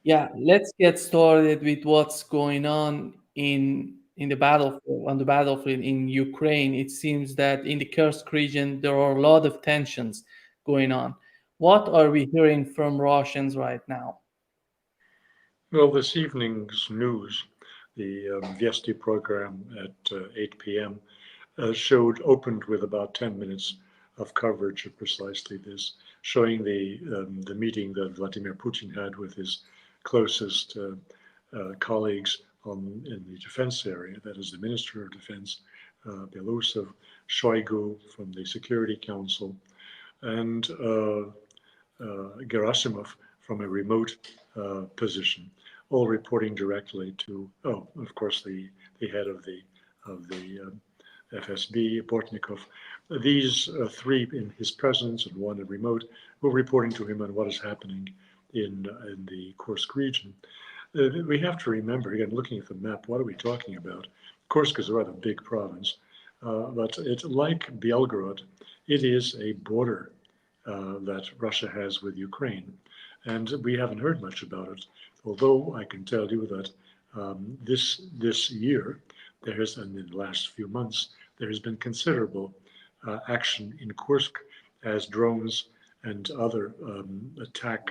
Yeah, let's get started with what's going on in the battlefield on the battlefield in Ukraine. It seems that in the Kursk region there are a lot of tensions going on. What are we hearing from Russians right now? Well, this evening's news, the Viesti program at 8 p.m., opened with about 10 minutes of coverage of precisely this, showing the meeting that Vladimir Putin had with his closest colleagues in the defense area, that is the Minister of Defense, Belousov, Shoigu from the Security Council, and Gerasimov from a remote position, all reporting directly to, oh, of course, the head of the FSB, Bortnikov. These three in his presence and one in remote were reporting to him on what is happening in the Kursk region. We have to remember, again, looking at the map, what are we talking about? Kursk is a rather big province, but it, like Belgorod, it is a border that Russia has with Ukraine. And we haven't heard much about it, although I can tell you that this year, there has, and in the last few months, there has been considerable action in Kursk as drones and other attack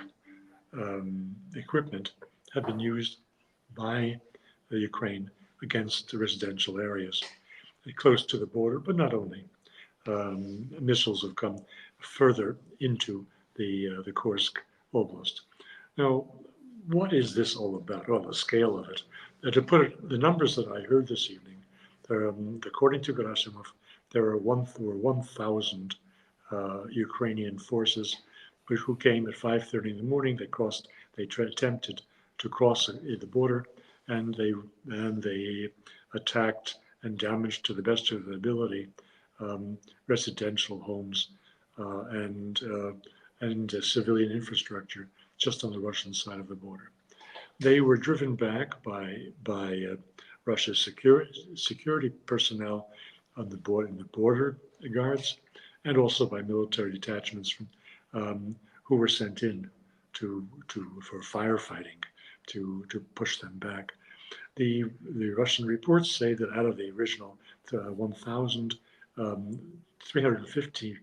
equipment have been used by the Ukraine against the residential areas close to the border, but not only. Missiles have come further into the Kursk Oblast. Now, what is this all about? Well, the scale of it. To put it, the numbers that I heard this evening, according to Gerasimov, there were 1,000 Ukrainian forces who came at 5:30 in the morning. They attempted to cross the border, and they attacked and damaged to the best of their ability residential homes and civilian infrastructure just on the Russian side of the border. They were driven back by Russia's security personnel on the border guards, and also by military detachments from who were sent in for firefighting to push them back. The Russian reports say that out of the original 1,000, 350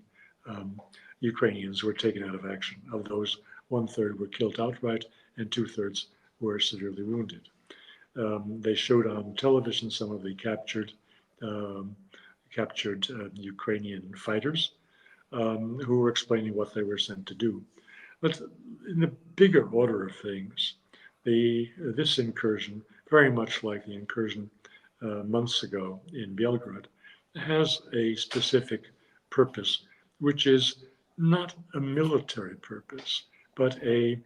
Ukrainians were taken out of action. Of those, one-third were killed outright, and two-thirds were severely wounded. They showed on television some of the captured Ukrainian fighters who were explaining what they were sent to do. But in the bigger order of things, this incursion, very much like the incursion months ago in Belgrade, has a specific purpose, which is not a military purpose, but a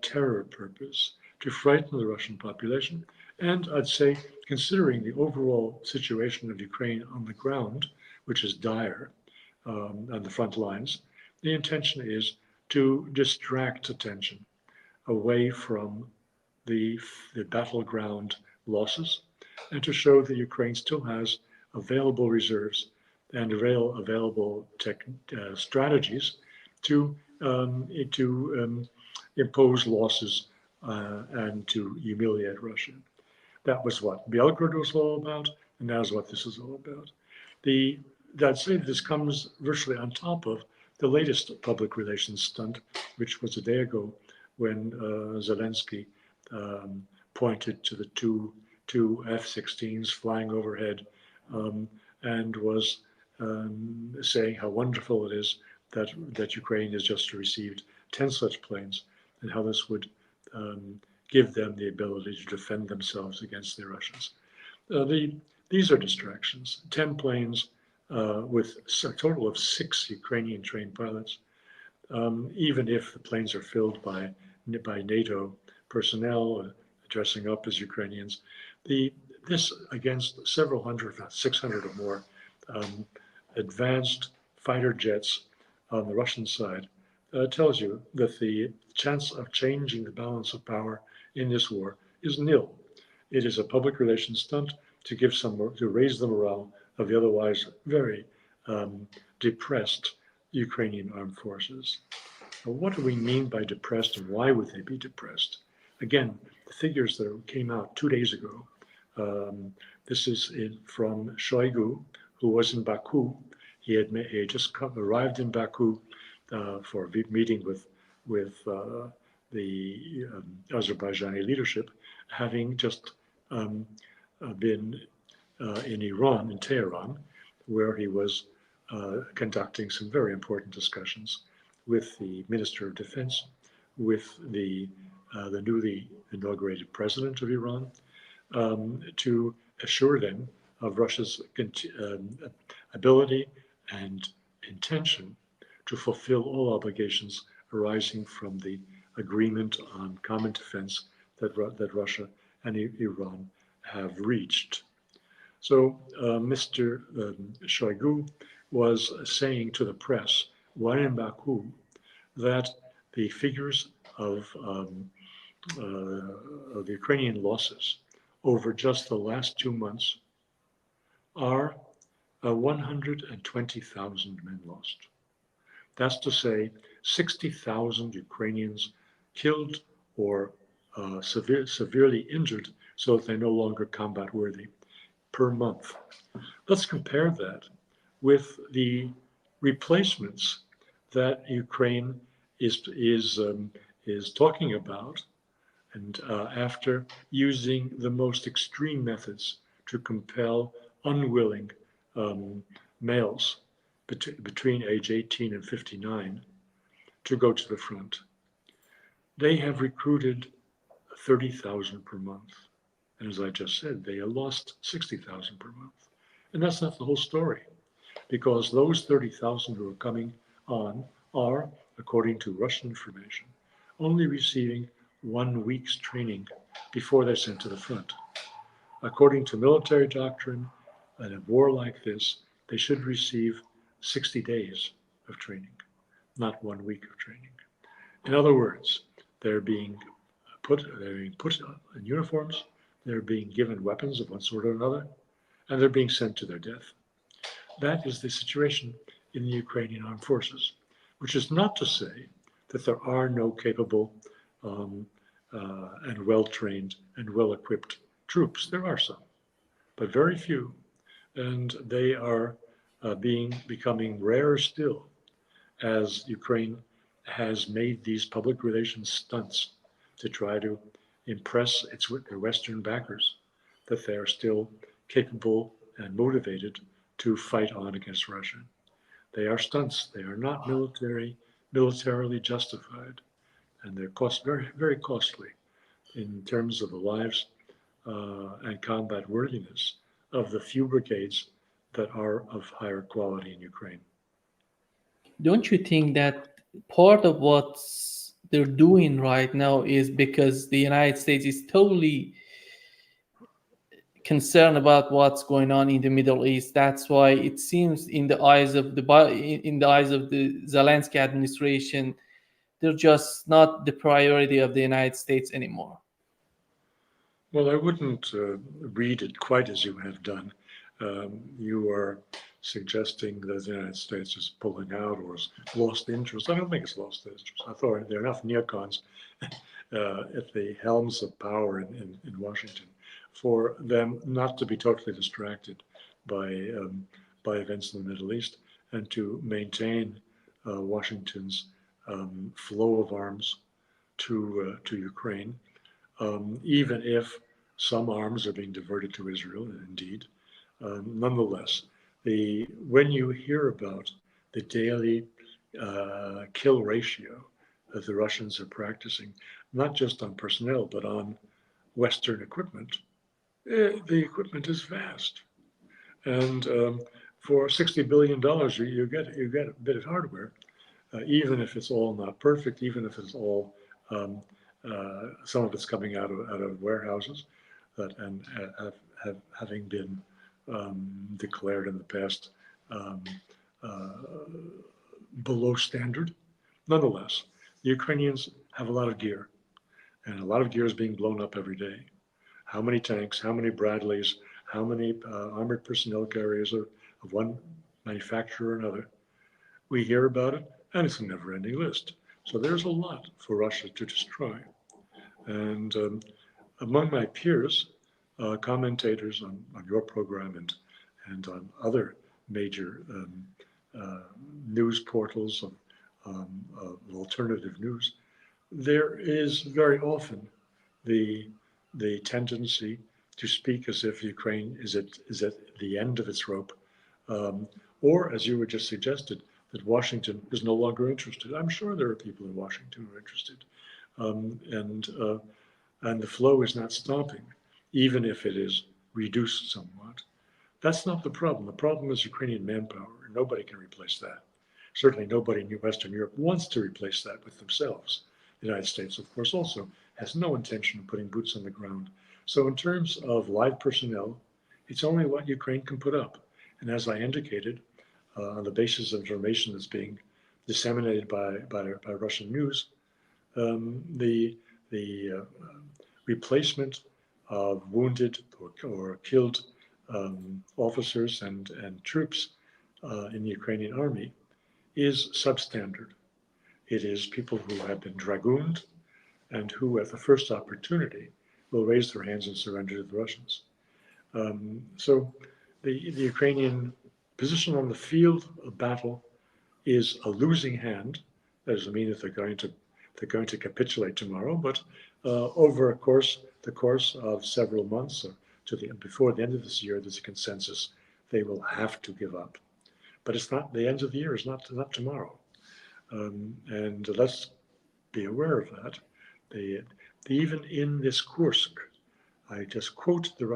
terror purpose to frighten the Russian population. And I'd say, considering the overall situation of Ukraine on the ground, which is dire on the front lines, the intention is to distract attention away from the battleground losses and to show that Ukraine still has available reserves and available strategies to impose losses and to humiliate Russia. That was what Belgrade was all about, and that is what this is all about. I'd say this comes virtually on top of the latest public relations stunt, which was a day ago when Zelensky pointed to the two F-16s flying overhead and was saying how wonderful it is that Ukraine has just received 10 such planes, and how this would give them the ability to defend themselves against the Russians. These are distractions. 10 planes with a total of 6 Ukrainian trained pilots. Even if the planes are filled by NATO personnel dressing up as Ukrainians, this against several hundred, 600 or more advanced fighter jets on the Russian side tells you that the chance of changing the balance of power in this war is nil. It is a public relations stunt to raise the morale of the otherwise very depressed Ukrainian armed forces. Now, what do we mean by depressed, and why would they be depressed? Again, the figures that came out 2 days ago. This is from Shoigu, who was in Baku. He had just arrived in Baku for a meeting with the Azerbaijani leadership, having just been in Iran, in Tehran, where he was conducting some very important discussions with the Minister of Defense, with the newly inaugurated president of Iran, to assure them of Russia's ability and intention to fulfill all obligations arising from the agreement on common defense that Russia and Iran have reached. So Mr. Shoigu was saying to the press while in Baku that the figures of the Ukrainian losses over just the last 2 months are 120,000 men lost. That's to say 60,000 Ukrainians killed or severely injured so that they're no longer combat worthy per month. Let's compare that with the replacements that Ukraine is talking about, and after using the most extreme methods to compel unwilling males between age 18 and 59 to go to the front. They have recruited 30,000 per month. And as I just said, they have lost 60,000 per month. And that's not the whole story, because those 30,000 who are coming on are, according to Russian information, only receiving 1 week's training before they're sent to the front. According to military doctrine, in a war like this, they should receive 60 days of training, not 1 week of training. In other words, they're being put in uniforms, they're being given weapons of one sort or another, and they're being sent to their death. That is the situation in the Ukrainian armed forces, which is not to say that there are no capable and well-trained and well-equipped troops. There are some, but very few, and they are becoming rarer still as Ukraine has made these public relations stunts to try to impress their Western backers that they are still capable and motivated to fight on against Russia. They are stunts. They are not militarily justified, and they're very, very costly in terms of the lives and combat worthiness of the few brigades that are of higher quality in Ukraine. Don't you think that part of what they're doing right now is because the United States is totally concerned about what's going on in the Middle East? That's why it seems in the eyes of the Zelensky administration, they're just not the priority of the United States anymore. Well, I wouldn't read it quite as you have done. You are suggesting that the United States is pulling out or has lost interest. I don't think it's lost interest. I thought there are enough neocons at the helms of power in Washington for them not to be totally distracted by events in the Middle East and to maintain Washington's flow of arms to Ukraine, even if some arms are being diverted to Israel, indeed. Nonetheless, when you hear about the daily kill ratio that the Russians are practicing, not just on personnel, but on Western equipment, the equipment is vast. And for $60 billion, you get a bit of hardware, even if it's all not perfect, even if it's all, some of it's coming out of warehouses and having been declared in the past below standard. Nonetheless, the Ukrainians have a lot of gear, and a lot of gear is being blown up every day. How many tanks, how many Bradleys, how many armored personnel carriers of one manufacturer or another? We hear about it, and it's a never-ending list. So there's a lot for Russia to destroy. And among my peers, commentators on your program and on other major news portals of alternative news, there is very often the the tendency to speak as if Ukraine is at the end of its rope, um, or as you were just suggested, that Washington is no longer interested. I'm sure there are people in Washington who are interested, um, and uh, and the flow is not stopping, even if it is reduced somewhat. That's not the problem. The problem is Ukrainian manpower, and nobody can replace that. Certainly, nobody in Western Europe wants to replace that with themselves. The United States, of course, also has no intention of putting boots on the ground. So, in terms of live personnel, it's only what Ukraine can put up. And as I indicated, on the basis of information that's being disseminated by Russian news, the replacement of wounded or killed officers and troops in the Ukrainian army is substandard. It is people who have been dragooned and who, at the first opportunity, will raise their hands and surrender to the Russians. So the Ukrainian position on the field of battle is a losing hand. That doesn't mean that they're going to capitulate tomorrow, but over the course of several months, or before the end of this year, there's a consensus they will have to give up. But it's not the end of the year is not tomorrow, and let's be aware of that. Even in this Kursk, I just quote the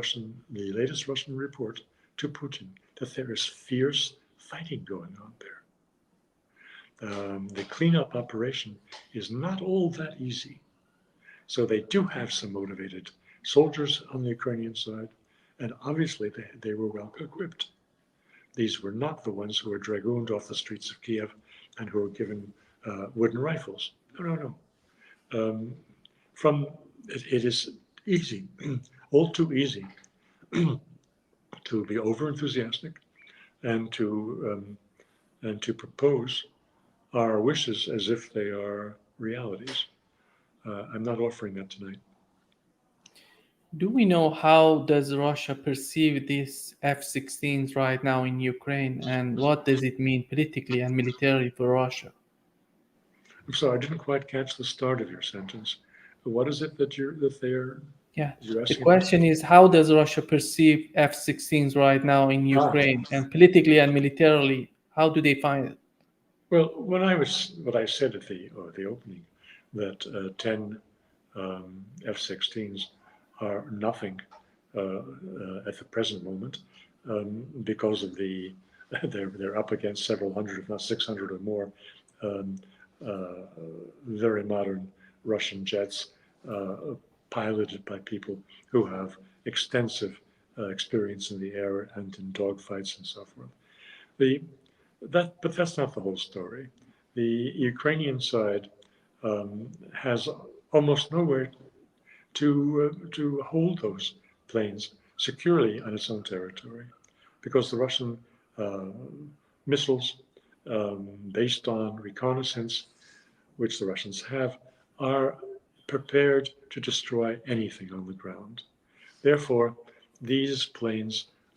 latest Russian report to Putin that there is fierce fighting going on there. The cleanup operation is not all that easy. So they do have some motivated soldiers on the Ukrainian side, and obviously they were well equipped. These were not the ones who were dragooned off the streets of Kiev and who were given wooden rifles. No, no, no. It is easy, all too easy, to be over enthusiastic and to propose our wishes as if they are realities. I'm not offering that tonight. Do we know how does Russia perceive these F-16s right now in Ukraine, and what does it mean politically and militarily for Russia? I'm sorry, I didn't quite catch the start of your sentence. What is it that Yeah, you're the asking about? question is how does Russia perceive F-16s right now in Ah, Ukraine, and politically and militarily, how do they find it? well, what I said at the opening, that 10 F-16s are nothing at the present moment, because of they're up against several hundred, if not 600 or more, um, uh, very modern Russian jets, uh, piloted by people who have extensive experience in the air and in dogfights and so forth. The but that's not the whole story. The Ukrainian side has almost nowhere to hold those planes securely on its own territory, because the Russian uh, missiles, based on reconnaissance, which the Russians have, are prepared to destroy anything on the ground. Therefore, these planes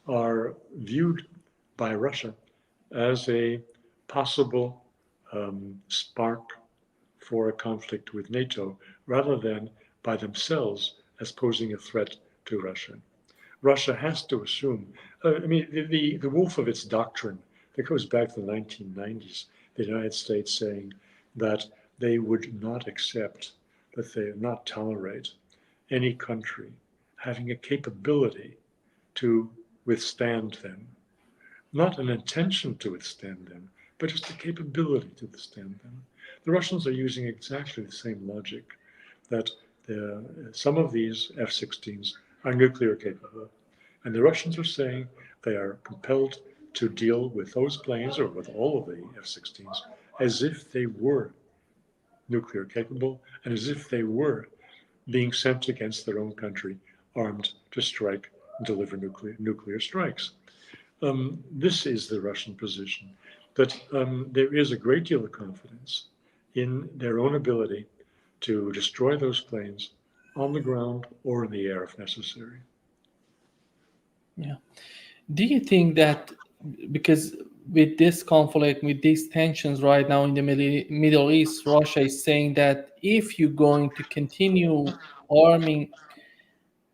are viewed by Russia as a possible spark for a conflict with NATO, rather than by themselves as posing a threat to Russia. Russia has to assume, I mean, the Wolfowitz doctrine that goes back to the 1990s, the United States saying that they would not accept, that they would not tolerate any country having a capability to withstand them, not an intention to withstand them, but just a capability to withstand them. The Russians are using exactly the same logic, that some of these F-16s are nuclear capable. And the Russians are saying they are compelled to deal with those planes, or with all of the F-16s, as if they were nuclear capable and as if they were being sent against their own country, armed to strike and deliver nuclear strikes. This is the Russian position, that there is a great deal of confidence in their own ability to destroy those planes on the ground or in the air if necessary. Yeah. Do you think that because with this conflict, with these tensions right now in the Middle East, Russia is saying that if you're going to continue arming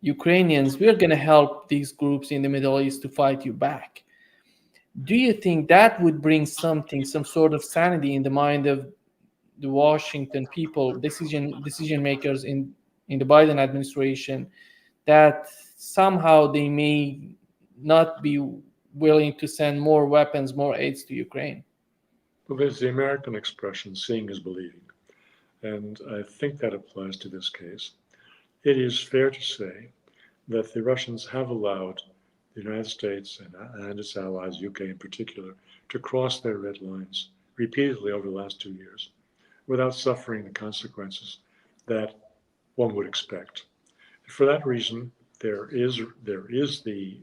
Ukrainians, we're going to help these groups in the Middle East to fight you back. Do you think that would bring something, some sort of sanity in the mind of the Washington people, decision makers in the Biden administration, that somehow they may not be willing to send more weapons, more aids to Ukraine? Well, there's the American expression, seeing is believing. And I think that applies to this case. It is fair to say that the Russians have allowed the United States and its allies, UK in particular, to cross their red lines repeatedly over the last 2 years without suffering the consequences that one would expect. For that reason, there is the,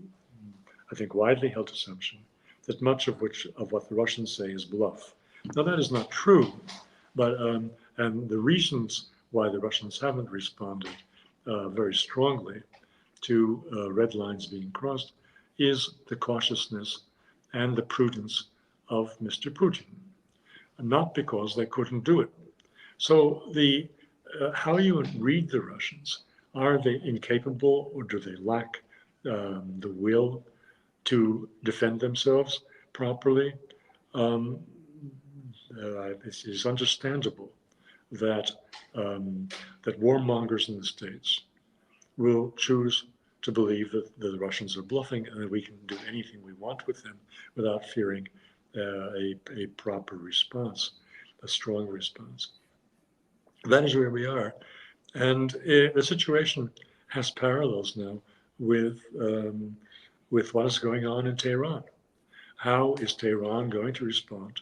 I think, widely held assumption that much of what the Russians say is bluff. Now that is not true, but and the reasons why the Russians haven't responded very strongly to red lines being crossed is the cautiousness and the prudence of Mr. Putin, not because they couldn't do it. So how you read the Russians, are they incapable or do they lack the will to defend themselves properly? Um, it is understandable that that warmongers in the States will choose to believe that the Russians are bluffing and that we can do anything we want with them without fearing a proper response, a strong response. That is where we are. And the situation has parallels now with what is going on in Tehran. How is Tehran going to respond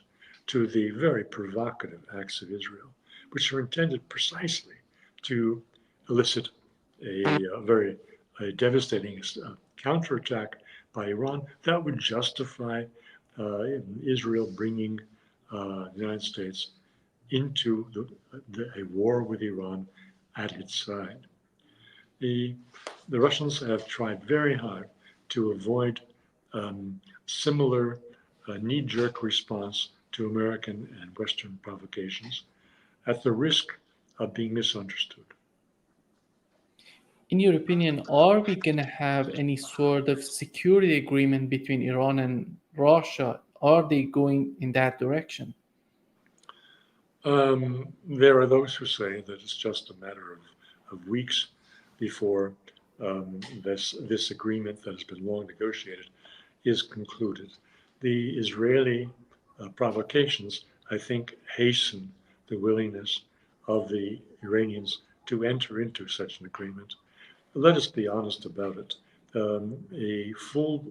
to the very provocative acts of Israel, which are intended precisely to elicit a very devastating counterattack by Iran that would justify Israel bringing the United States into a war with Iran at its side. The Russians have tried very hard to avoid similar knee-jerk response to American and Western provocations at the risk of being misunderstood. In your opinion, are we going to have any sort of security agreement between Iran and Russia? Are they going in that direction? There are those who say that it's just a matter of weeks before this agreement that has been long negotiated is concluded. The Israeli provocations, I think, hasten the willingness of the Iranians to enter into such an agreement. Let us be honest about it. A full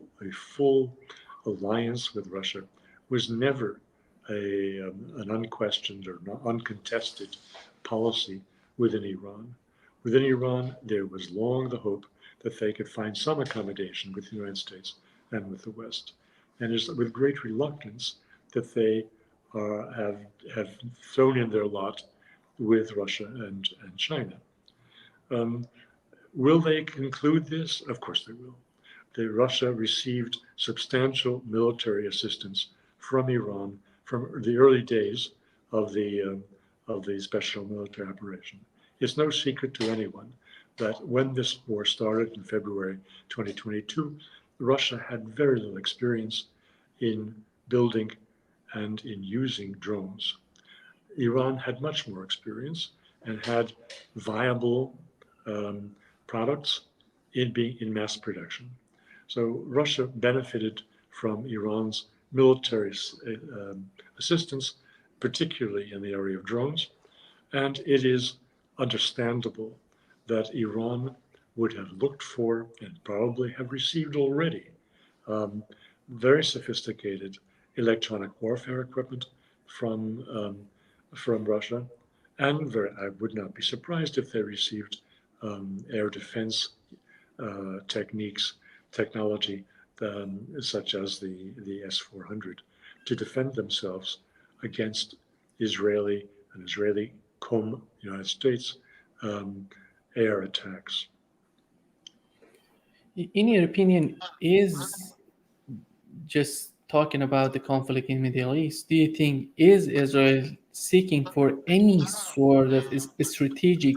alliance with Russia was never an unquestioned or uncontested policy within Iran. Within Iran, there was long the hope that they could find some accommodation with the United States and with the West. And it's with great reluctance that they have thrown in their lot with Russia and China. Will they conclude this? Of course they will. Russia received substantial military assistance from Iran from the early days of the special military operation. It's no secret to anyone that when this war started in February 2022, Russia had very little experience in building and in using drones. Iran had much more experience and had viable products in mass production. So Russia benefited from Iran's military assistance, particularly in the area of drones, and it is understandable that Iran would have looked for and probably have received already very sophisticated electronic warfare equipment from Russia, and I would not be surprised if they received air defense technology such as the S-400 to defend themselves against Israeli cum United States air attacks. In your opinion, is just talking about the conflict in Middle East, do you think is Israel seeking for any sort of strategic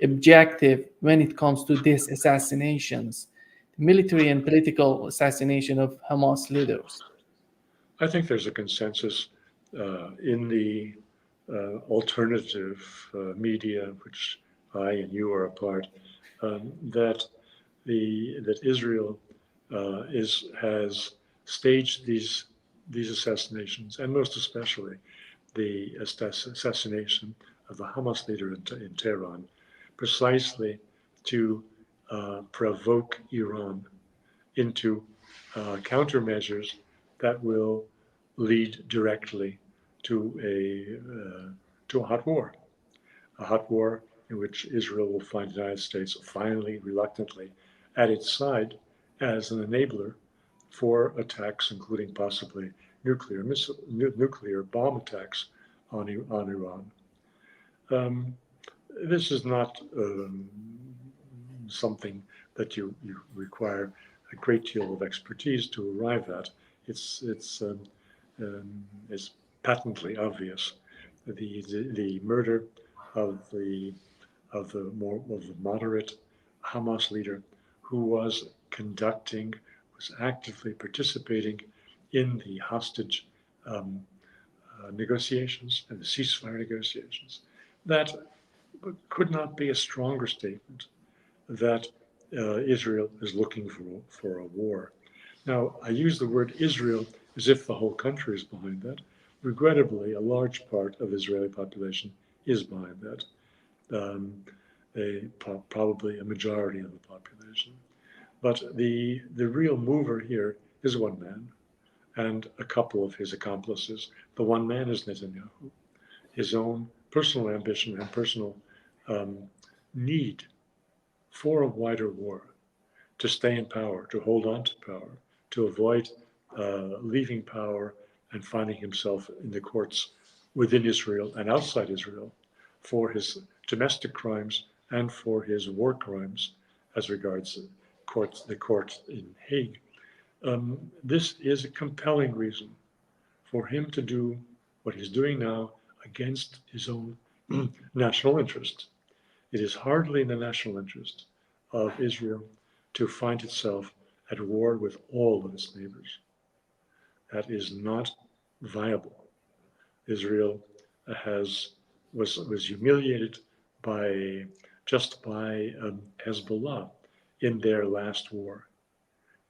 objective when it comes to these assassinations, military and political assassination of Hamas leaders? I think there's a consensus in the alternative media, which I and you are a part, that that Israel has staged these assassinations, and most especially the assassination of the Hamas leader in Tehran, precisely to provoke Iran into countermeasures that will lead directly to a hot war in which Israel will find the United States finally, reluctantly, at its side as an enabler for attacks, including possibly nuclear bomb attacks on Iran. This is not something that you require a great deal of expertise to arrive at. It's patently obvious. The murder of the moderate Hamas leader who was actively participating in the hostage negotiations and the ceasefire negotiations. That could not be a stronger statement that Israel is looking for a war. Now, I use the word Israel as if the whole country is behind that. Regrettably, a large part of the Israeli population is behind that. Probably a majority of the population. But the real mover here is one man and a couple of his accomplices. The one man is Netanyahu. His own personal ambition and personal need for a wider war, to stay in power, to hold on to power, to avoid leaving power and finding himself in the courts within Israel and outside Israel for his domestic crimes and for his war crimes as regards the court in Hague. This is a compelling reason for him to do what he's doing now against his own national interest. It is hardly in the national interest of Israel to find itself at war with all of its neighbors. That is not viable. Israel was humiliated by Hezbollah in their last war.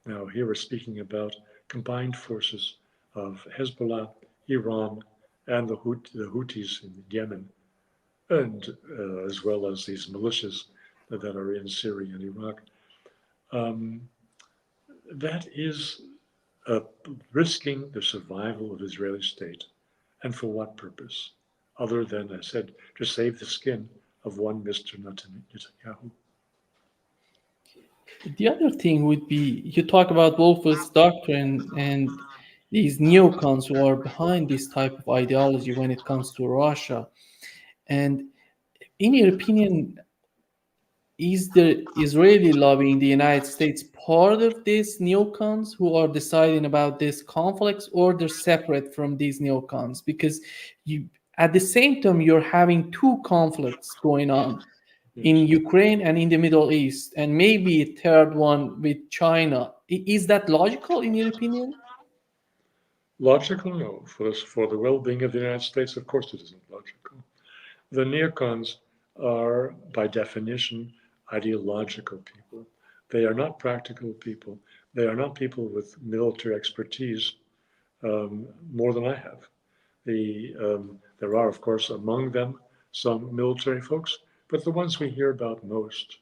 Now here we're speaking about combined forces of Hezbollah, Iran, and the Houthis in Yemen, and as well as these militias that are in Syria and Iraq. That is risking the survival of the Israeli state. And for what purpose? Other than, I said, to save the skin of one Mr. Netanyahu. The other thing would be you talk about Wolf's doctrine and these neocons who are behind this type of ideology when it comes to Russia. And in your opinion, is the Israeli lobby in the United States part of these neocons who are deciding about these conflicts, or they're separate from these neocons? Because you, at the same time, you're having two conflicts going on in Yes. Ukraine and in the Middle East, and maybe a third one with China. Is that logical in your opinion? Logical? No. For the well-being of the United States, of course it isn't logical. The neocons are, by definition, ideological people. They are not practical people. They are not people with military expertise more than I have. There are, of course, among them some military folks, but the ones we hear about most,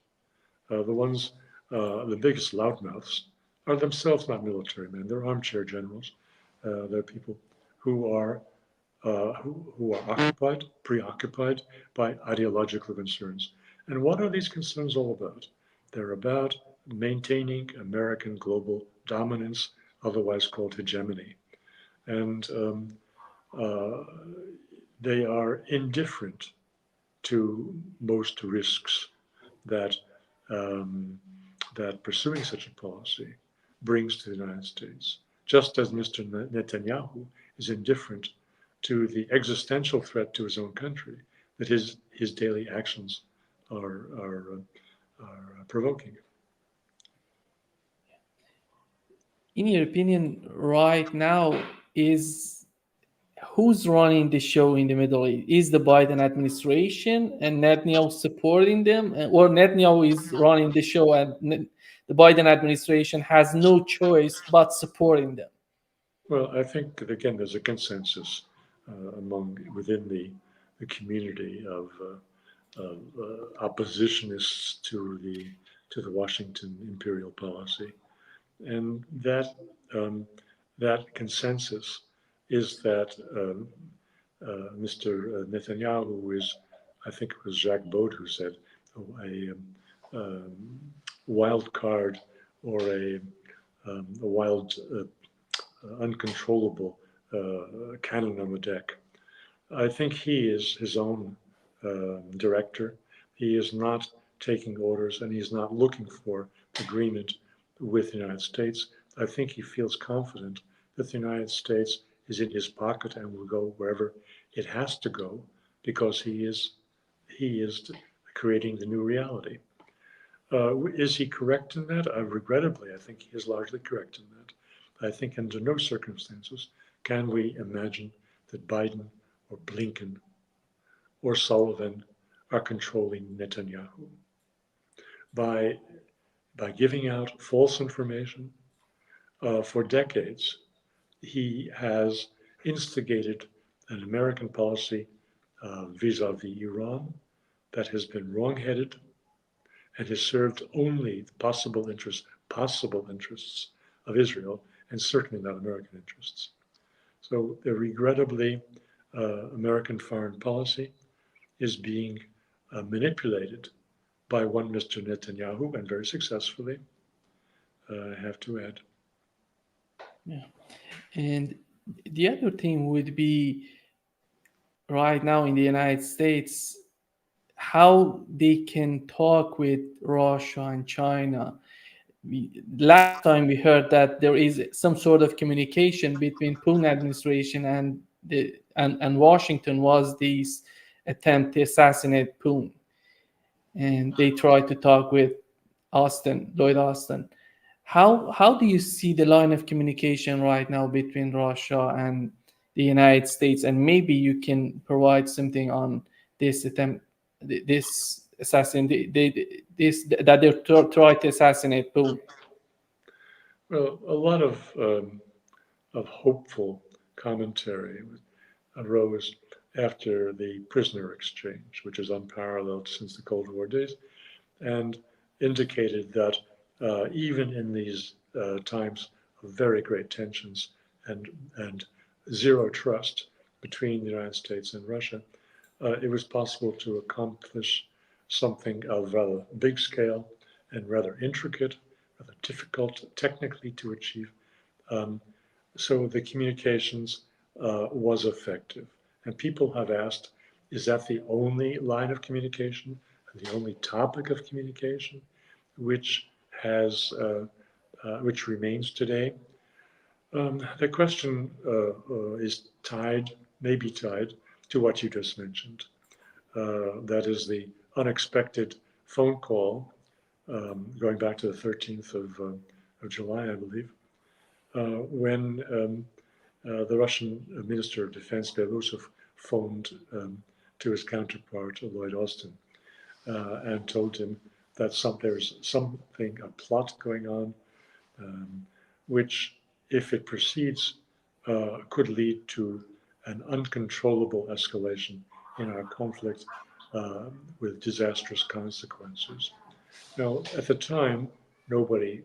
the biggest loudmouths, are themselves not military men. They're armchair generals. They're people who are preoccupied by ideological concerns. And what are these concerns all about? They're about maintaining American global dominance, otherwise called hegemony. And they are indifferent to most risks that that pursuing such a policy brings to the United States, just as Mr. Netanyahu is indifferent to the existential threat to his own country that his daily actions are provoking. In your opinion, right now, is who's running the show in the Middle East? Is the Biden administration and Netanyahu supporting them, or Netanyahu is running the show and the Biden administration has no choice but supporting them? Well, I think that, again, there's a consensus within the community of oppositionists to the Washington imperial policy, and that consensus is that Mr. Netanyahu is, I think it was Jacques Baud who said, a wild card or a wild, uncontrollable cannon on the deck. I think he is his own director. He is not taking orders, and he's not looking for agreement with the United States. I think he feels confident that the United States is in his pocket and will go wherever it has to go because he is creating the new reality. Is he correct in that? Regrettably, I think he is largely correct in that. I think under no circumstances can we imagine that Biden or Blinken or Sullivan are controlling Netanyahu. By giving out false information for decades, he has instigated an American policy vis-a-vis Iran that has been wrong-headed and has served only the possible interests of Israel, and certainly not American interests. So regrettably, American foreign policy is being manipulated by one Mr. Netanyahu, and very successfully, I have to add. Yeah. And the other thing would be right now in the United States, how they can talk with Russia and China. Last time we heard that there is some sort of communication between Putin administration and and Washington was this attempt to assassinate Putin, and they tried to talk with Lloyd Austin. How do you see the line of communication right now between Russia and the United States? And maybe you can provide something on this attempt, this assassin, this that they tried to assassinate Putin. Well, a lot of hopeful commentary arose after the prisoner exchange, which is unparalleled since the Cold War days, and indicated that even in these times of very great tensions and zero trust between the United States and Russia, it was possible to accomplish something of rather big scale and rather intricate, rather difficult technically to achieve. So the communications was effective. And people have asked, is that the only line of communication, the only topic of communication, which remains today? The question is maybe tied to what you just mentioned. That is the unexpected phone call going back to the 13th of July, I believe, when the Russian Minister of Defense, Belousov, phoned to his counterpart, Lloyd Austin, and told him that there's something, a plot going on, which, if it proceeds, could lead to an uncontrollable escalation in our conflict with disastrous consequences. Now, at the time, nobody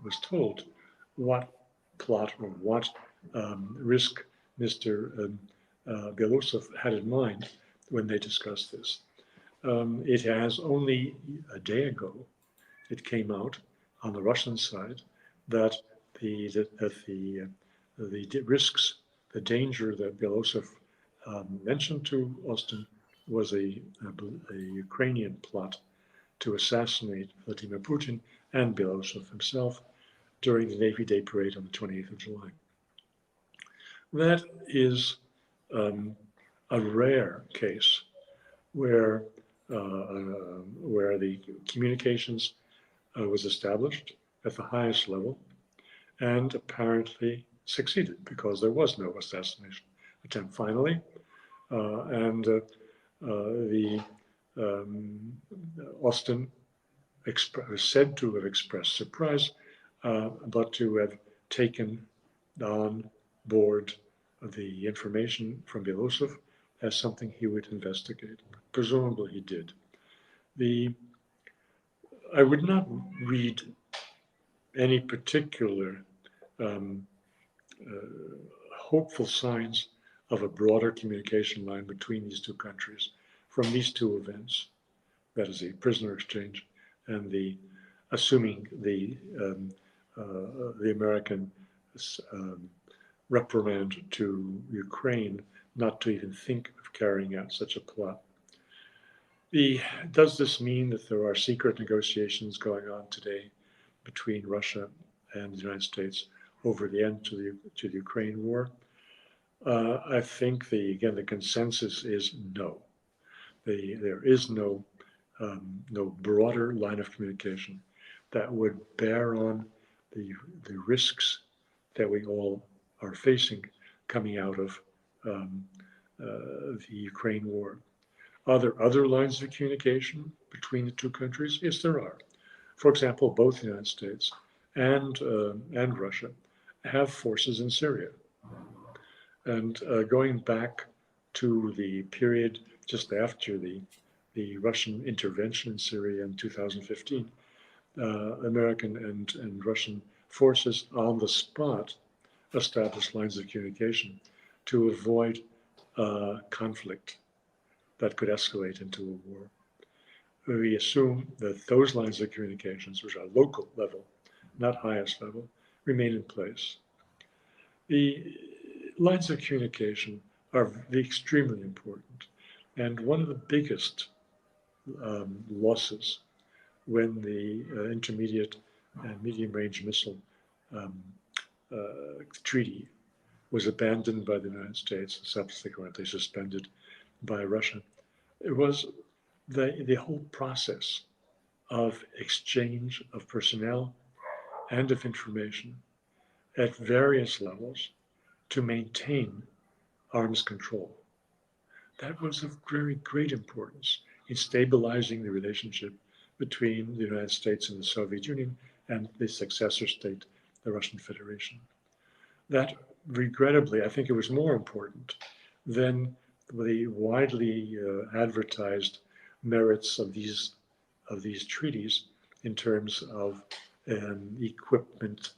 was told what plot or what risk Mr. Belousov had in mind when they discussed this. It has only a day ago, it came out on the Russian side that the risks, the danger that Belousov mentioned to Austin was a Ukrainian plot to assassinate Vladimir Putin and Belousov himself during the Navy Day Parade on the 28th of July. That is a rare case where the communications was established at the highest level and apparently succeeded because there was no assassination attempt finally. Austin was said to have expressed surprise, but to have taken on board the information from Belousov as something he would investigate. Presumably he did. I would not read any particular hopeful signs of a broader communication line between these two countries from these two events, that is the prisoner exchange and the assuming the American reprimand to Ukraine not to even think of carrying out such a plot. Does this mean that there are secret negotiations going on today between Russia and the United States over the end to the Ukraine war? I think the consensus is no. There is no broader line of communication that would bear on the risks that we all are facing coming out of the Ukraine war. Are there other lines of communication between the two countries? Yes, there are. For example, both the United States and Russia have forces in Syria. And going back to the period just after the Russian intervention in Syria in 2015, American and Russian forces on the spot established lines of communication to avoid conflict that could escalate into a war. We assume that those lines of communications, which are local level, not highest level, remain in place. The lines of communication are extremely important. And one of the biggest losses when the intermediate and medium-range missile treaty was abandoned by the United States and subsequently suspended by Russia, it was the whole process of exchange of personnel and of information at various levels to maintain arms control. That was of very great importance in stabilizing the relationship between the United States and the Soviet Union and the successor state, the Russian Federation. That, regrettably, I think it was more important than the widely advertised merits of these treaties in terms of equipment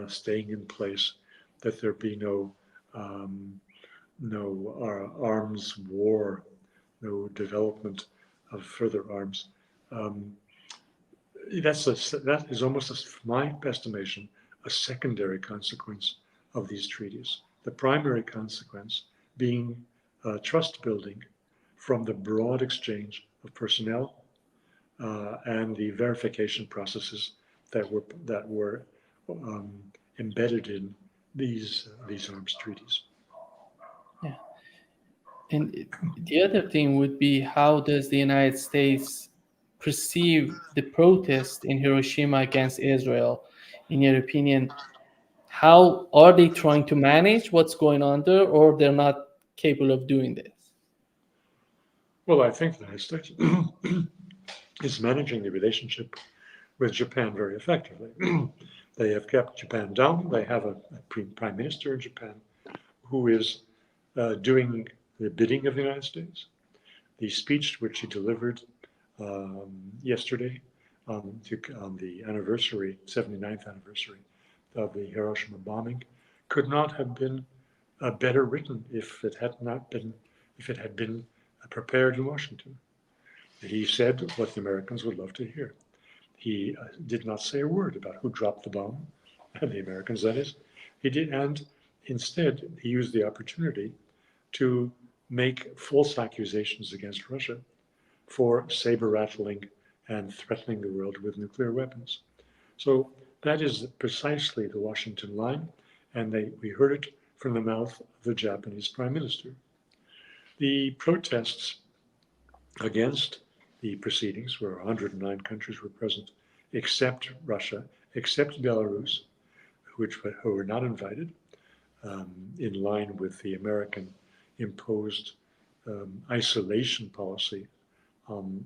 staying in place, that there be no arms war, no development of further arms. That is almost, my estimation, a secondary consequence of these treaties. The primary consequence being trust building from the broad exchange of personnel and the verification processes that were embedded in these arms treaties. Yeah. And the other thing would be, how does the United States perceive the protest in Hiroshima against Israel? In your opinion, how are they trying to manage what's going on there, or they're not capable of doing this? Well, I think the United States is managing the relationship with Japan very effectively. They have kept Japan down. They have a prime minister in Japan who is doing the bidding of the United States. The speech which he delivered yesterday on the anniversary, 79th anniversary of the Hiroshima bombing, could not have been better written if it had been prepared in Washington. He said what the Americans would love to hear. He did not say a word about who dropped the bomb, the Americans, that is. He did, and instead he used the opportunity to make false accusations against Russia for saber rattling and threatening the world with nuclear weapons. So that is precisely the Washington line, and we heard it from the mouth of the Japanese Prime Minister. The protests against the proceedings, where 109 countries were present, except Russia, except Belarus, who were not invited, in line with the American imposed isolation policy on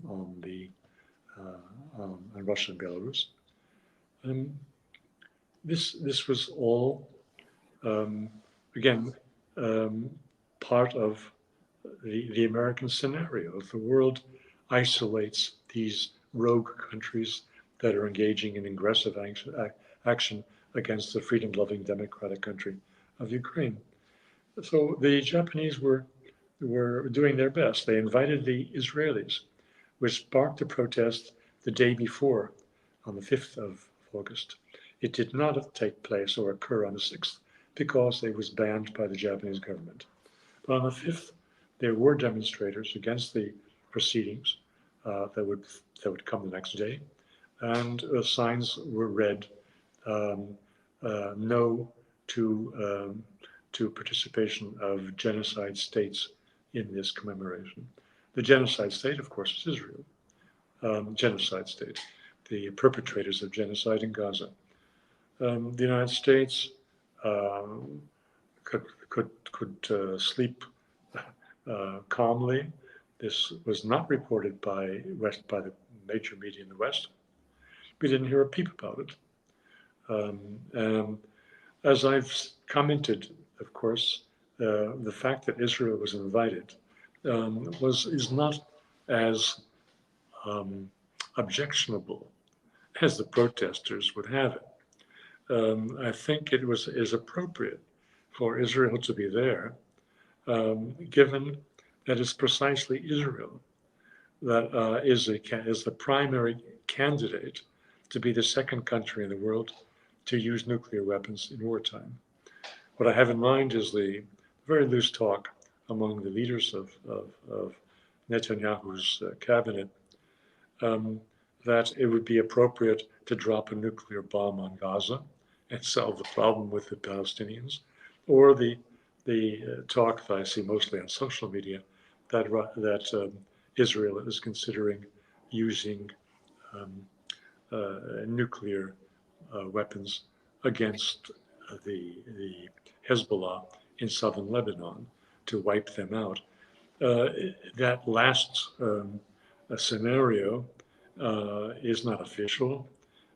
Russia and Belarus. This was all again part of the American scenario. The world isolates these rogue countries that are engaging in aggressive action against the freedom-loving democratic country of Ukraine. So the Japanese were doing their best. They invited the Israelis, which sparked a protest the day before, on the 5th of August. It did not take place or occur on the 6th because it was banned by the Japanese government. But on the 5th, there were demonstrators against the proceedings that would come the next day, and signs were read, no to participation of genocide states in this commemoration. The genocide state, of course, is Israel. Genocide state, the perpetrators of genocide in Gaza. The United States could sleep calmly. This was not reported by the major media in the West. We didn't hear a peep about it. As I've commented, of course, the fact that Israel was invited is not as objectionable as the protesters would have it. I think it is appropriate for Israel to be there, given that it's precisely Israel that is the primary candidate to be the second country in the world to use nuclear weapons in wartime. What I have in mind is the very loose talk among the leaders of Netanyahu's cabinet that it would be appropriate to drop a nuclear bomb on Gaza and solve the problem with the Palestinians, or the talk that I see mostly on social media that Israel is considering using nuclear weapons against the Hezbollah in southern Lebanon to wipe them out. That last scenario is not official,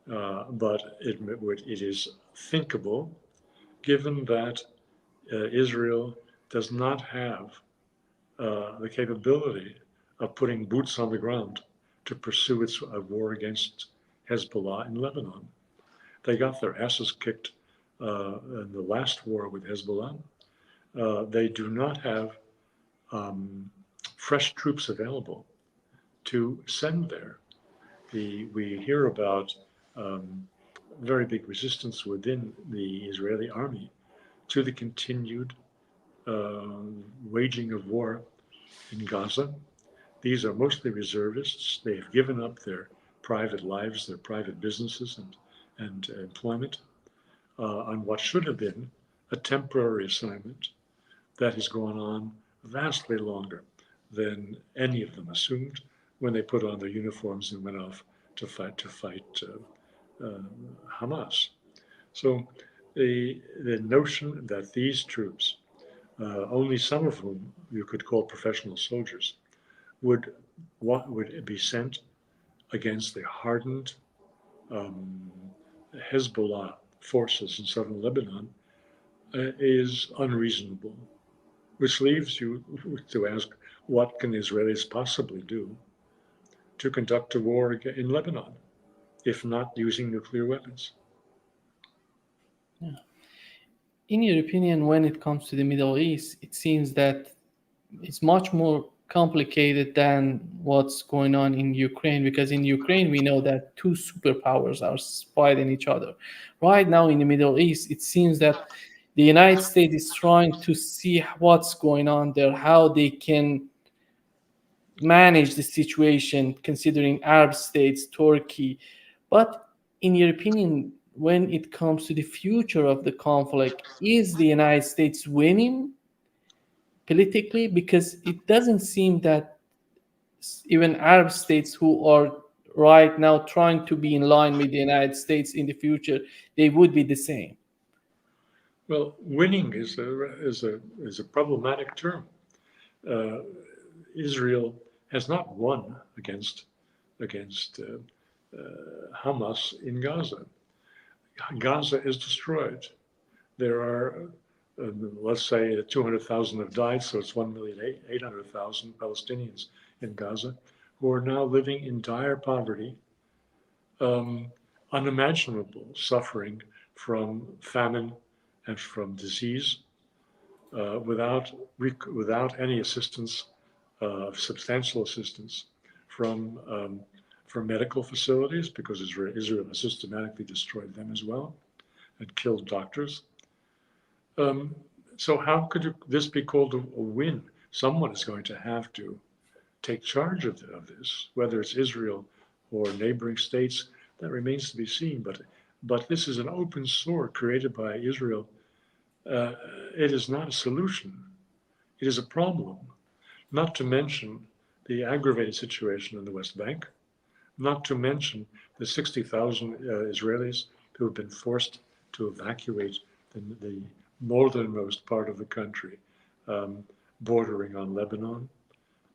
but it is thinkable, given that Israel does not have the capability of putting boots on the ground to pursue its war against Hezbollah in Lebanon. They got their asses kicked in the last war with Hezbollah. They do not have fresh troops available to send there. We hear about very big resistance within the Israeli army to the continued waging of war in Gaza. These are mostly reservists. They have given up their private lives, their private businesses and employment on what should have been a temporary assignment that has gone on vastly longer than any of them assumed when they put on their uniforms and went off to fight Hamas. So the notion that these troops, only some of whom you could call professional soldiers, would be sent against the hardened Hezbollah forces in southern Lebanon is unreasonable, which leaves you to ask, what can Israelis possibly do to conduct a war in Lebanon, if not using nuclear weapons? Yeah. In your opinion, when it comes to the Middle East, it seems that it's much more complicated than what's going on in Ukraine, because in Ukraine we know that two superpowers are fighting each other. Right now in the Middle East, it seems that the United States is trying to see what's going on there, how they can manage the situation considering Arab states, Turkey. But in your opinion, when it comes to the future of the conflict, is the United States winning politically? Because it doesn't seem that even Arab states who are right now trying to be in line with the United States in the future, they would be the same. Well, winning is a problematic term. Uh, Israel has not won against Hamas in Gaza. Gaza is destroyed. There are, let's say, 200,000 have died, so it's 1,800,000 Palestinians in Gaza who are now living in dire poverty, um, unimaginable suffering from famine and from disease, without any assistance, substantial assistance from from medical facilities, because Israel has systematically destroyed them as well and killed doctors. Um, so how could this be called a win? Someone is going to have to take charge of this, whether it's Israel or neighboring states. That remains to be seen. But this is an open sore created by Israel. Uh, it is not a solution. It is a problem. Not to mention the aggravated situation in the West Bank. Not to mention the 60,000 Israelis who have been forced to evacuate the northernmost part of the country, um, bordering on Lebanon.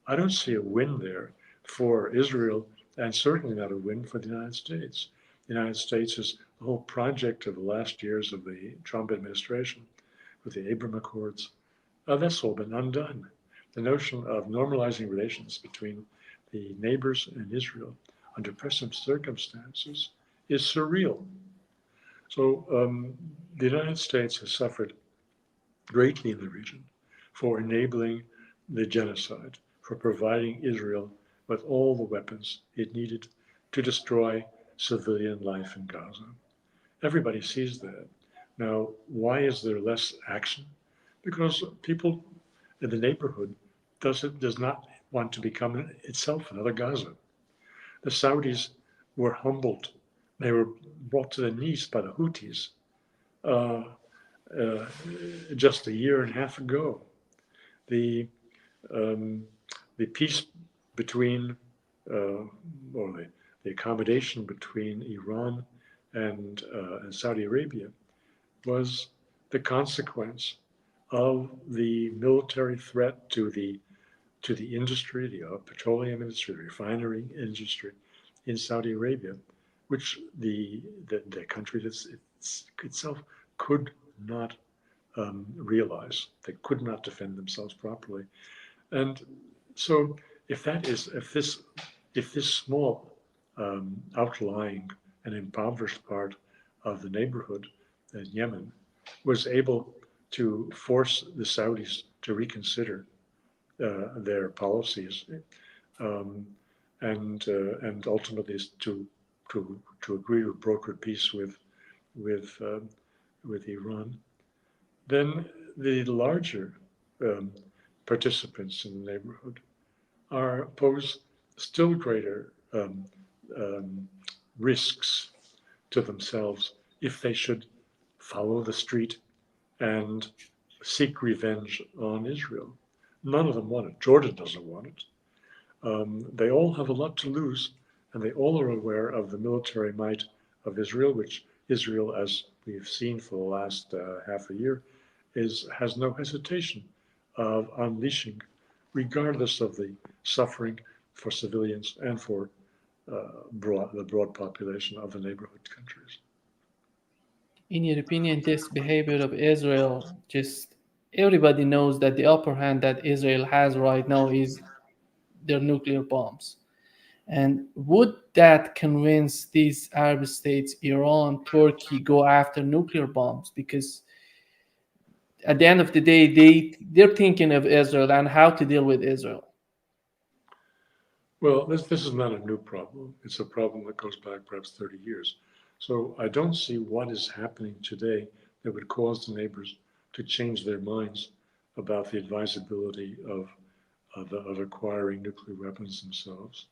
I don't see a win there for Israel, and certainly not a win for the United States. The United States is the whole project of the last years of the Trump administration with the Abraham Accords. That's all been undone. The notion of normalizing relations between the neighbors and Israel under present circumstances is surreal. So the United States has suffered greatly in the region for enabling the genocide, for providing Israel with all the weapons it needed to destroy civilian life in Gaza. Everybody sees that. Now, why is there less action? Because people in the neighborhood does not want to become itself another Gaza. The Saudis were humbled. They were brought to their knees by the Houthis uh, uh, just a year and a half ago. The um, the peace between or the accommodation between Iran and Saudi Arabia was the consequence of the military threat to the industry, the petroleum industry, the refinery industry in Saudi Arabia, which the country itself could not realize. They could not defend themselves properly. And so if this small outlying and impoverished part of the neighborhood in Yemen was able to force the Saudis to reconsider their policies, um, and ultimately to agree to broker peace with with Iran, then the larger um, participants in the neighborhood pose still greater um, risks to themselves if they should follow the street and seek revenge on Israel. None of them want it. Jordan doesn't want it. They all have a lot to lose, and they all are aware of the military might of Israel, which Israel, as we've seen for the last half a year, has no hesitation of unleashing, regardless of the suffering for civilians and for the broad population of the neighborhood countries. In your opinion, this behavior of Israel, just everybody knows that the upper hand that Israel has right now is their nuclear bombs. And would that convince these Arab states, Iran, Turkey, go after nuclear bombs? Because at the end of the day, they're thinking of Israel and how to deal with Israel. Well, this is not a new problem. It's a problem that goes back perhaps 30 years. So I don't see what is happening today that would cause the neighbors to change their minds about the advisability of acquiring nuclear weapons themselves.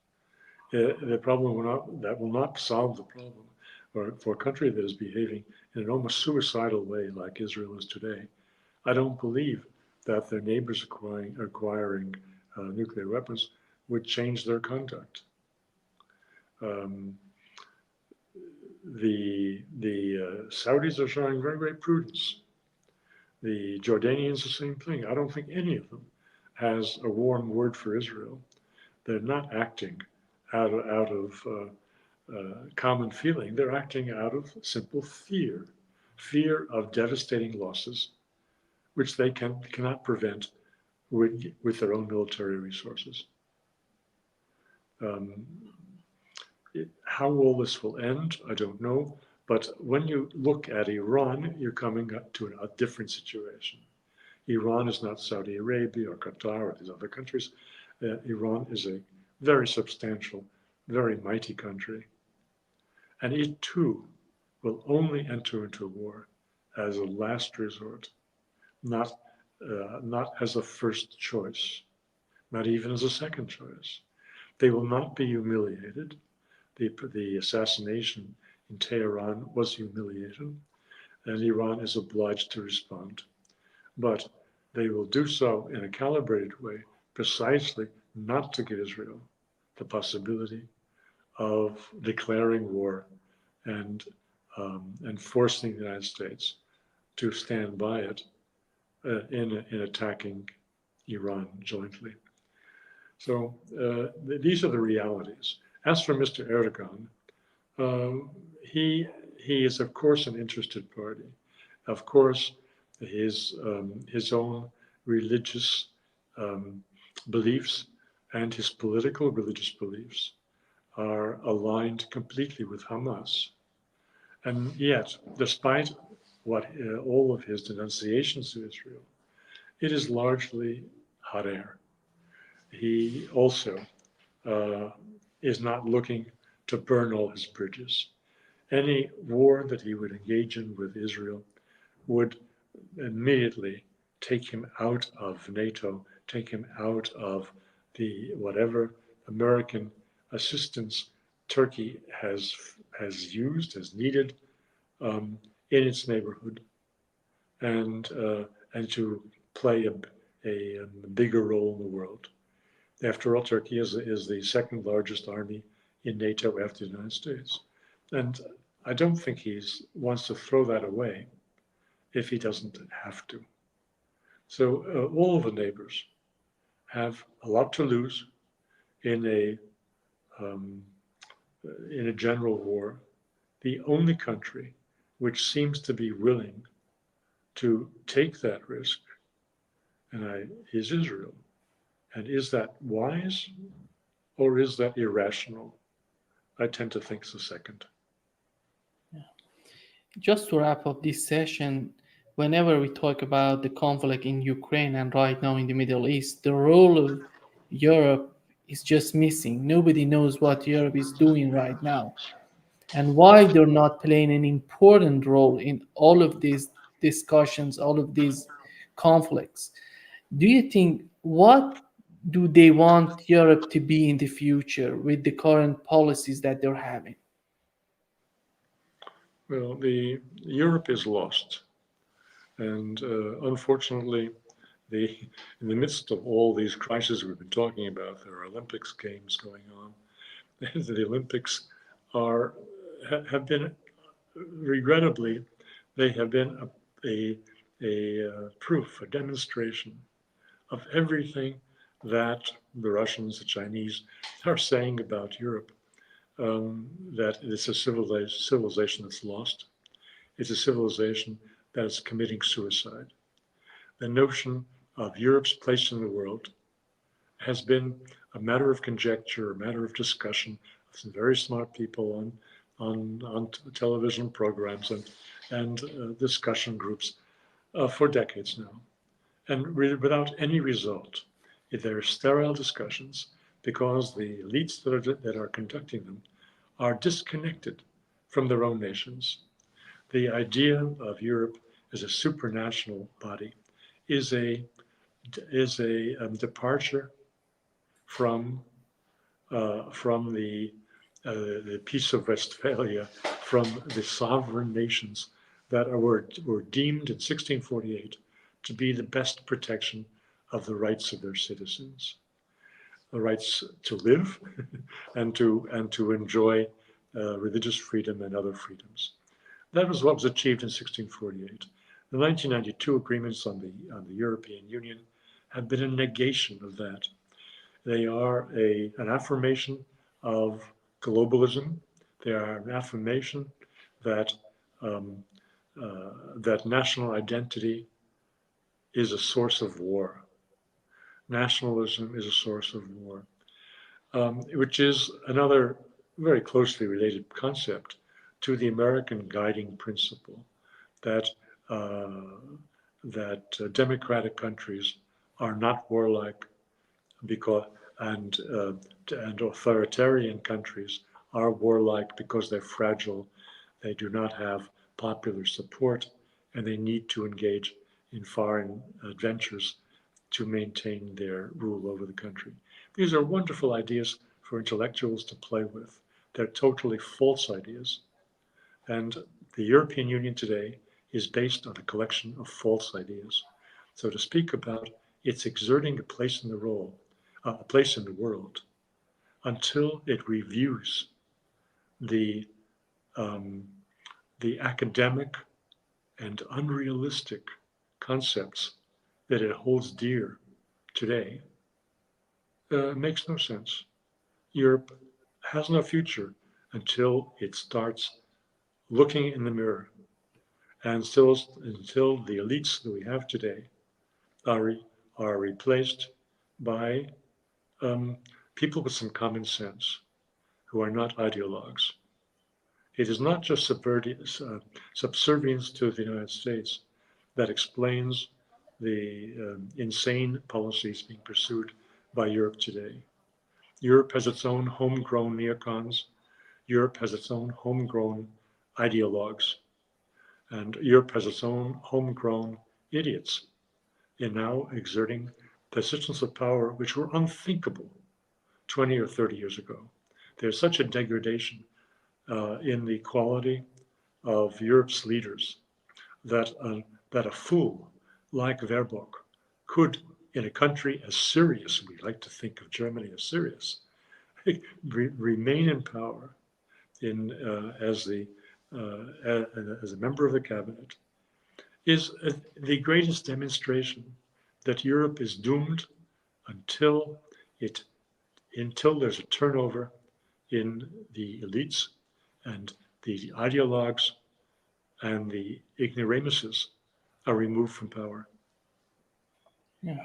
The problem will not solve the problem. Or for a country that is behaving in an almost suicidal way like Israel is today, I don't believe that their neighbors acquiring nuclear weapons would change their conduct. Um, the Saudis are showing very great prudence. The Jordanians, the same thing. I don't think any of them has a warm word for Israel. They're not acting out of common feeling. They're acting out of simple fear of devastating losses, which they cannot prevent with their own military resources. Um, how all this will end, I don't know. But when you look at Iran, you're coming up to a different situation. Iran is not Saudi Arabia or Qatar or these other countries. Iran is a very substantial, very mighty country. And it too will only enter into war as a last resort, not as a first choice, not even as a second choice. They will not be humiliated. The assassination in Tehran was humiliating, and Iran is obliged to respond. But they will do so in a calibrated way, precisely not to give Israel the possibility of declaring war and forcing the United States to stand by it in attacking Iran jointly. So these are the realities. As for Mr. Erdogan, he is of course an interested party. Of course, his own religious beliefs and his political religious beliefs are aligned completely with Hamas. And yet, despite all of his denunciations to Israel, it is largely hot air. He also is not looking to burn all his bridges. Any war that he would engage in with Israel would immediately take him out of NATO, take him out of the whatever American assistance Turkey has needed in its neighborhood, and to play a bigger role in the world. After all, Turkey is the second largest army in NATO after the United States, and I don't think he wants to throw that away if he doesn't have to. So all of the neighbors have a lot to lose in a general war. The only country which seems to be willing to take that risk is Israel. And is that wise or is that irrational? I tend to think it's the second. Just to wrap up this session, whenever we talk about the conflict in Ukraine and right now in the Middle East, the role of Europe is just missing. Nobody knows what Europe is doing right now and why they're not playing an important role in all of these discussions, all of these conflicts. Do you think what do they want Europe to be in the future with the current policies that they're having? Well, Europe is lost, and unfortunately, in the midst of all these crises we've been talking about, there are Olympics games going on. The Olympics have been, regrettably, they have been a proof, a demonstration of everything that the Russians, the Chinese are saying about Europe. That it's a civilization that's lost. It's a civilization that is committing suicide. The notion of Europe's place in the world has been a matter of conjecture, a matter of discussion of some very smart people on television programs and discussion groups for decades now, and without any result. They're sterile discussions because the elites that are conducting them are disconnected from their own nations. The idea of Europe as a supranational body is a departure from the Peace of Westphalia, from the sovereign nations that were deemed in 1648 to be the best protection of the rights of their citizens, the rights to live and to enjoy religious freedom and other freedoms. That was what was achieved in 1648. The 1992 agreements on the European Union have been a negation of that. They are an affirmation of globalism. They are an affirmation that that national identity is a source of war. Nationalism is a source of war, which is another very closely related concept to the American guiding principle that democratic countries are not warlike and authoritarian countries are warlike because they're fragile, they do not have popular support, and they need to engage in foreign adventures to maintain their rule over the country. These are wonderful ideas for intellectuals to play with. They're totally false ideas. And the European Union today is based on a collection of false ideas. So to speak about it's exerting a place in the world until it reviews the academic and unrealistic concepts that it holds dear today, makes no sense. Europe has no future until it starts looking in the mirror, and until the elites that we have today are replaced by people with some common sense who are not ideologues. It is not just subservience to the United States that explains the insane policies being pursued by Europe today. Europe has its own homegrown neocons. Europe has its own homegrown ideologues. And Europe has its own homegrown idiots in now exerting positions of power which were unthinkable 20 or 30 years ago. There's such a degradation in the quality of Europe's leaders that a fool like Baerbock could, in a country as serious, we like to think of Germany as serious, remain in power as a member of the cabinet, is the greatest demonstration that Europe is doomed until there's a turnover in the elites and the ideologues and the ignoramuses are removed from power. Yeah.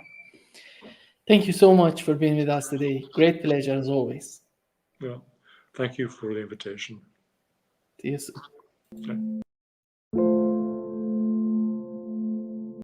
Thank you so much for being with us today. Great pleasure as always. Well, thank you for the invitation. See you soon. Okay.